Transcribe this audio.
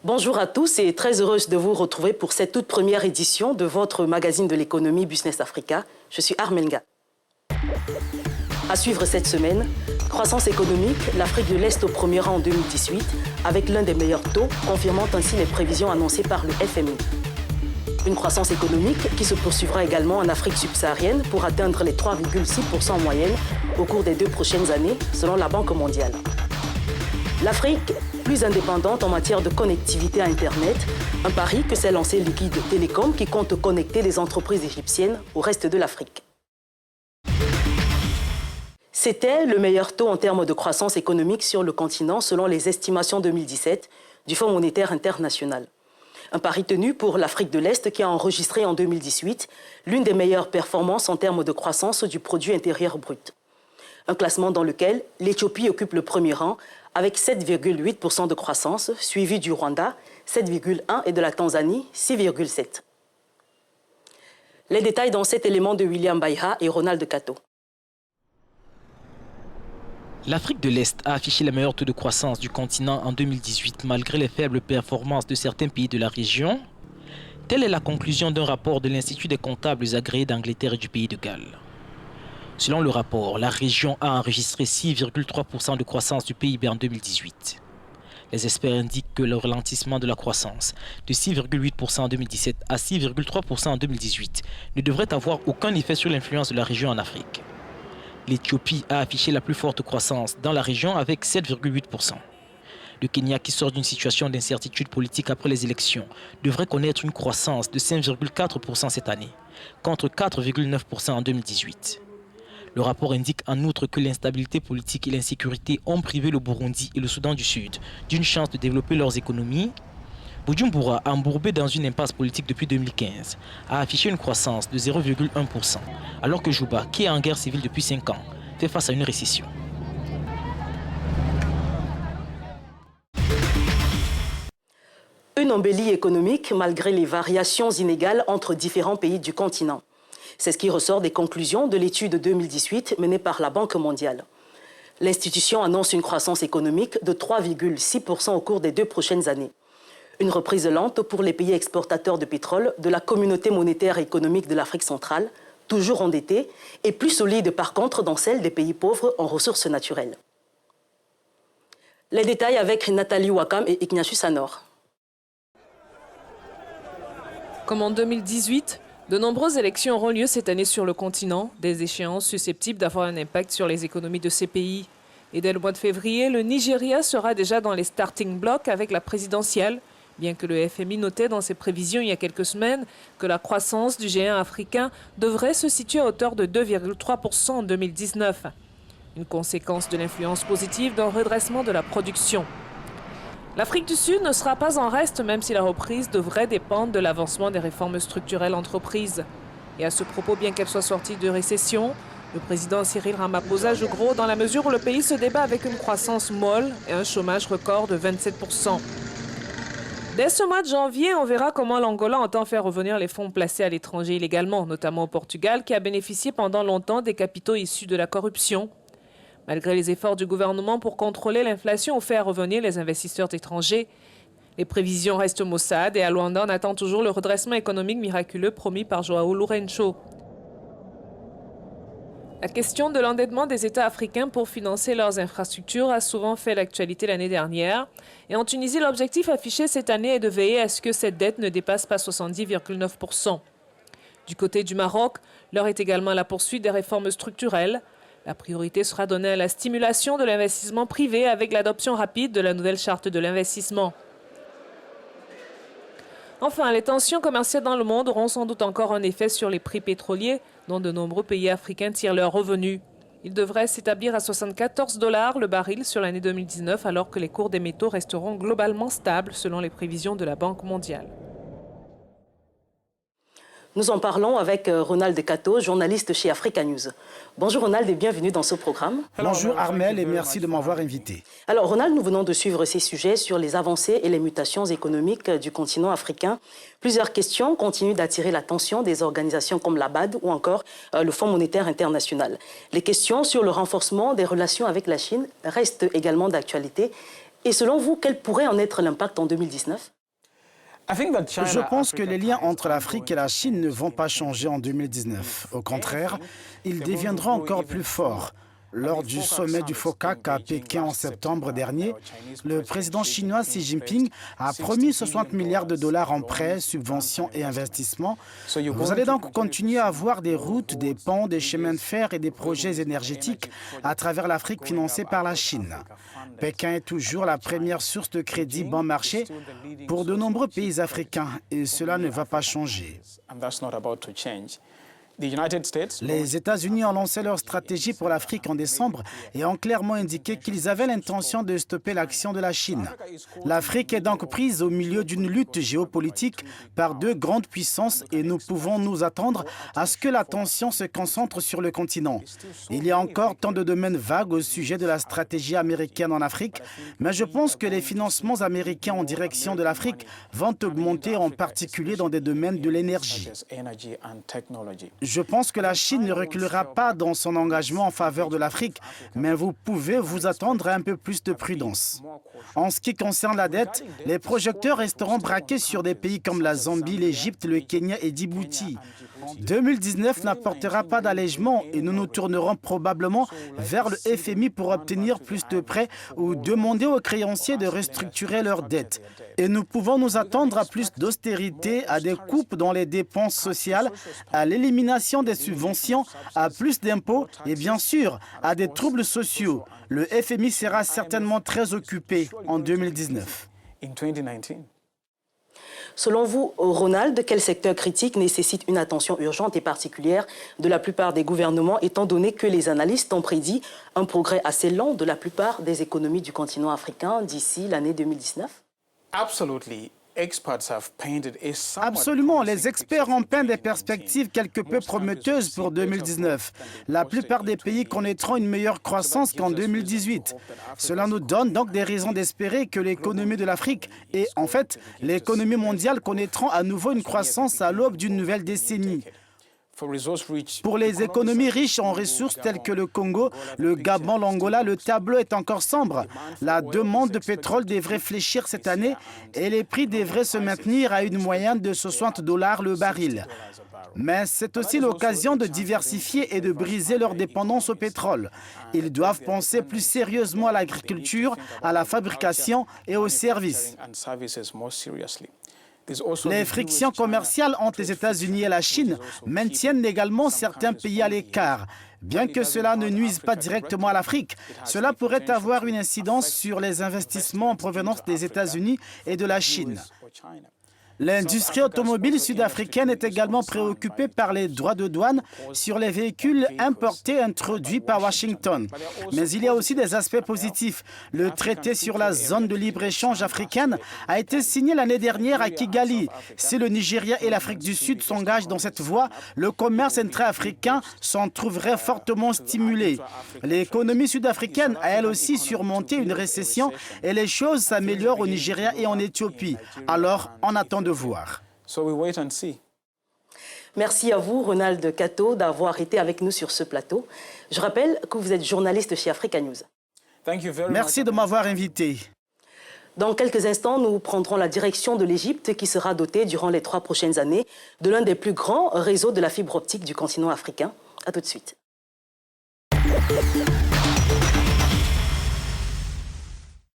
Bonjour à tous et très heureuse de vous retrouver pour cette toute première édition de votre magazine de l'économie Business Africa. Je suis Armelga. À suivre cette semaine, croissance économique, l'Afrique de l'Est au premier rang en 2018, avec l'un des meilleurs taux, confirmant ainsi les prévisions annoncées par le FMI. Une croissance économique qui se poursuivra également en Afrique subsaharienne pour atteindre les 3,6% en moyenne au cours des 2 prochaines années, selon la Banque mondiale. L'Afrique, plus indépendante en matière de connectivité à Internet, un pari que s'est lancé Liquid Telecom qui compte connecter les entreprises égyptiennes au reste de l'Afrique. C'était le meilleur taux en termes de croissance économique sur le continent selon les estimations 2017 du Fonds monétaire international. Un pari tenu pour l'Afrique de l'Est qui a enregistré en 2018 l'une des meilleures performances en termes de croissance du produit intérieur brut. Un classement dans lequel l'Éthiopie occupe le premier rang avec 7,8% de croissance, suivi du Rwanda, 7,1% et de la Tanzanie, 6,7%. Les détails dans cet élément de William Baiha et Ronald Kato. L'Afrique de l'Est a affiché le meilleur taux de croissance du continent en 2018 malgré les faibles performances de certains pays de la région. Telle est la conclusion d'un rapport de l'Institut des comptables agréés d'Angleterre et du pays de Galles. Selon le rapport, la région a enregistré 6,3% de croissance du PIB en 2018. Les experts indiquent que le ralentissement de la croissance de 6,8% en 2017 à 6,3% en 2018 ne devrait avoir aucun effet sur l'influence de la région en Afrique. L'Éthiopie a affiché la plus forte croissance dans la région avec 7,8%. Le Kenya, qui sort d'une situation d'incertitude politique après les élections, devrait connaître une croissance de 5,4% cette année, contre 4,9% en 2018. Le rapport indique en outre que l'instabilité politique et l'insécurité ont privé le Burundi et le Soudan du Sud d'une chance de développer leurs économies. Bujumbura, embourbé dans une impasse politique depuis 2015, a affiché une croissance de 0,1%, alors que Juba, qui est en guerre civile depuis 5 ans, fait face à une récession. Une embellie économique malgré les variations inégales entre différents pays du continent. C'est ce qui ressort des conclusions de l'étude 2018 menée par la Banque mondiale. L'institution annonce une croissance économique de 3,6% au cours des 2 prochaines années. Une reprise lente pour les pays exportateurs de pétrole de la communauté monétaire et économique de l'Afrique centrale, toujours endettés, et plus solide par contre dans celle des pays pauvres en ressources naturelles. Les détails avec Nathalie Wakam et Ignatius Anor. Comme en 2018, de nombreuses élections auront lieu cette année sur le continent, des échéances susceptibles d'avoir un impact sur les économies de ces pays. Et dès le mois de février, le Nigeria sera déjà dans les starting blocks avec la présidentielle, bien que le FMI notait dans ses prévisions il y a quelques semaines que la croissance du géant africain devrait se situer à hauteur de 2,3% en 2019. Une conséquence de l'influence positive d'un redressement de la production. L'Afrique du Sud ne sera pas en reste, même si la reprise devrait dépendre de l'avancement des réformes structurelles entreprises. Et à ce propos, bien qu'elle soit sortie de récession, le président Cyril Ramaphosa joue gros dans la mesure où le pays se débat avec une croissance molle et un chômage record de 27%. Dès ce mois de janvier, on verra comment l'Angola entend faire revenir les fonds placés à l'étranger illégalement, notamment au Portugal, qui a bénéficié pendant longtemps des capitaux issus de la corruption. Malgré les efforts du gouvernement pour contrôler l'inflation ou faire revenir les investisseurs étrangers, les prévisions restent maussades et à Luanda, on attend toujours le redressement économique miraculeux promis par João Lourenço. La question de l'endettement des États africains pour financer leurs infrastructures a souvent fait l'actualité l'année dernière. Et en Tunisie, l'objectif affiché cette année est de veiller à ce que cette dette ne dépasse pas 70,9%. Du côté du Maroc, l'heure est également à la poursuite des réformes structurelles. La priorité sera donnée à la stimulation de l'investissement privé avec l'adoption rapide de la nouvelle charte de l'investissement. Enfin, les tensions commerciales dans le monde auront sans doute encore un effet sur les prix pétroliers, dont de nombreux pays africains tirent leurs revenus. Ils devraient s'établir à 74 $ le baril sur l'année 2019, alors que les cours des métaux resteront globalement stables selon les prévisions de la Banque mondiale. Nous en parlons avec Ronald Kato, journaliste chez Africa News. Bonjour Ronald et bienvenue dans ce programme. Bonjour Armel et merci de m'avoir invité. Alors Ronald, nous venons de suivre ces sujets sur les avancées et les mutations économiques du continent africain. Plusieurs questions continuent d'attirer l'attention des organisations comme la BAD ou encore le Fonds monétaire international. Les questions sur le renforcement des relations avec la Chine restent également d'actualité. Et selon vous, quel pourrait en être l'impact en 2019 ? Je pense que les liens entre l'Afrique et la Chine ne vont pas changer en 2019. Au contraire, ils deviendront encore plus forts. Lors du sommet du FOCAC à Pékin en septembre dernier, le président chinois Xi Jinping a promis 60 milliards de dollars en prêts, subventions et investissements. Vous allez donc continuer à avoir des routes, des ponts, des chemins de fer et des projets énergétiques à travers l'Afrique financés par la Chine. Pékin est toujours la première source de crédit bon marché pour de nombreux pays africains et cela ne va pas changer. Les États-Unis ont lancé leur stratégie pour l'Afrique en décembre et ont clairement indiqué qu'ils avaient l'intention de stopper l'action de la Chine. L'Afrique est donc prise au milieu d'une lutte géopolitique par deux grandes puissances et nous pouvons nous attendre à ce que l'attention se concentre sur le continent. Il y a encore tant de domaines vagues au sujet de la stratégie américaine en Afrique, mais je pense que les financements américains en direction de l'Afrique vont augmenter, en particulier dans des domaines de l'énergie. Je pense que la Chine ne reculera pas dans son engagement en faveur de l'Afrique, mais vous pouvez vous attendre à un peu plus de prudence. En ce qui concerne la dette, les projecteurs resteront braqués sur des pays comme la Zambie, l'Égypte, le Kenya et Djibouti. 2019 n'apportera pas d'allègement et nous nous tournerons probablement vers le FMI pour obtenir plus de prêts ou demander aux créanciers de restructurer leurs dettes. Et nous pouvons nous attendre à plus d'austérité, à des coupes dans les dépenses sociales, à l'élimination des subventions, à plus d'impôts et bien sûr à des troubles sociaux. Le FMI sera certainement très occupé en 2019. Selon vous, Ronald, quel secteur critique nécessite une attention urgente et particulière de la plupart des gouvernements, étant donné que les analystes ont prédit un progrès assez lent de la plupart des économies du continent africain d'ici l'année 2019 ? Absolument, les experts ont peint des perspectives quelque peu prometteuses pour 2019. La plupart des pays connaîtront une meilleure croissance qu'en 2018. Cela nous donne donc des raisons d'espérer que l'économie de l'Afrique et en fait l'économie mondiale connaîtront à nouveau une croissance à l'aube d'une nouvelle décennie. Pour les économies riches en ressources telles que le Congo, le Gabon, l'Angola, le tableau est encore sombre. La demande de pétrole devrait fléchir cette année et les prix devraient se maintenir à une moyenne de $60 le baril. Mais c'est aussi l'occasion de diversifier et de briser leur dépendance au pétrole. Ils doivent penser plus sérieusement à l'agriculture, à la fabrication et aux services. Les frictions commerciales entre les États-Unis et la Chine maintiennent également certains pays à l'écart. Bien que cela ne nuise pas directement à l'Afrique, cela pourrait avoir une incidence sur les investissements en provenance des États-Unis et de la Chine. L'industrie automobile sud-africaine est également préoccupée par les droits de douane sur les véhicules importés introduits par Washington. Mais il y a aussi des aspects positifs. Le traité sur la zone de libre-échange africaine a été signé l'année dernière à Kigali. Si le Nigeria et l'Afrique du Sud s'engagent dans cette voie, le commerce intra-africain s'en trouverait fortement stimulé. L'économie sud-africaine a elle aussi surmonté une récession et les choses s'améliorent au Nigeria et en Éthiopie. Alors, on attend de voir. Merci à vous, Ronald Kato, d'avoir été avec nous sur ce plateau. Je rappelle que vous êtes journaliste chez Africa News. Merci de m'avoir invité. Dans quelques instants, nous prendrons la direction de l'Égypte qui sera dotée durant les 3 prochaines années de l'un des plus grands réseaux de la fibre optique du continent africain. À tout de suite.